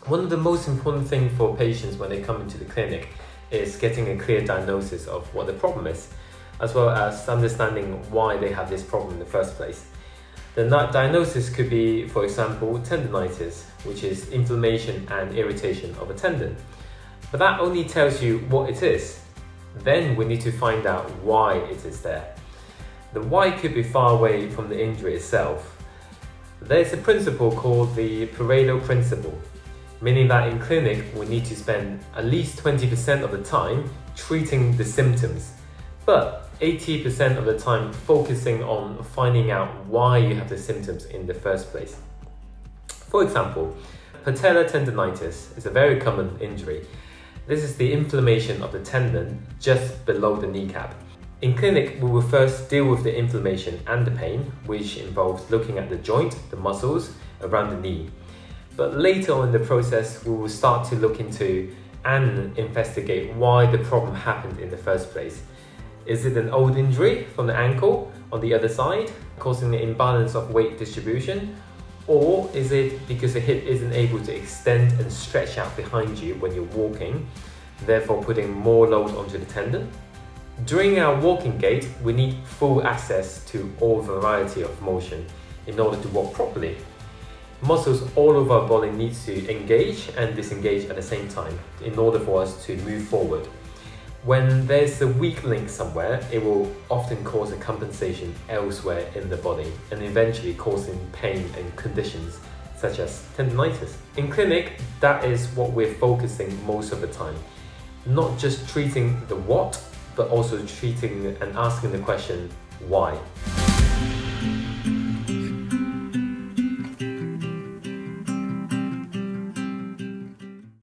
One of the most important things for patients when they come into the clinic is getting a clear diagnosis of what the problem is, as well as understanding why they have this problem in the first place. The diagnosis could be, for example, tendinitis, which is inflammation and irritation of a tendon. But that only tells you what it is. Then we need to find out why it is there. The why could be far away from the injury itself. There's a principle called the Pareto Principle, meaning that in clinic we need to spend at least 20% of the time treating the symptoms, but 80% of the time focusing on finding out why you have the symptoms in the first place. For example, patella tendinitis is a very common injury. This is the inflammation of the tendon just below the kneecap. In clinic, we will first deal with the inflammation and the pain, which involves looking at the joint, the muscles around the knee. But later on in the process, we will start to look into and investigate why the problem happened in the first place. Is it an old injury from the ankle on the other side, causing an imbalance of weight distribution? Or is it because the hip isn't able to extend and stretch out behind you when you're walking, therefore putting more load onto the tendon? During our walking gait, we need full access to all variety of motion in order to walk properly. Muscles all over our body need to engage and disengage at the same time in order for us to move forward. When there's a weak link somewhere, it will often cause a compensation elsewhere in the body and eventually causing pain and conditions such as tendinitis. In clinic, that is what we're focusing most of the time. Not just treating the what, but also treating and asking the question, why?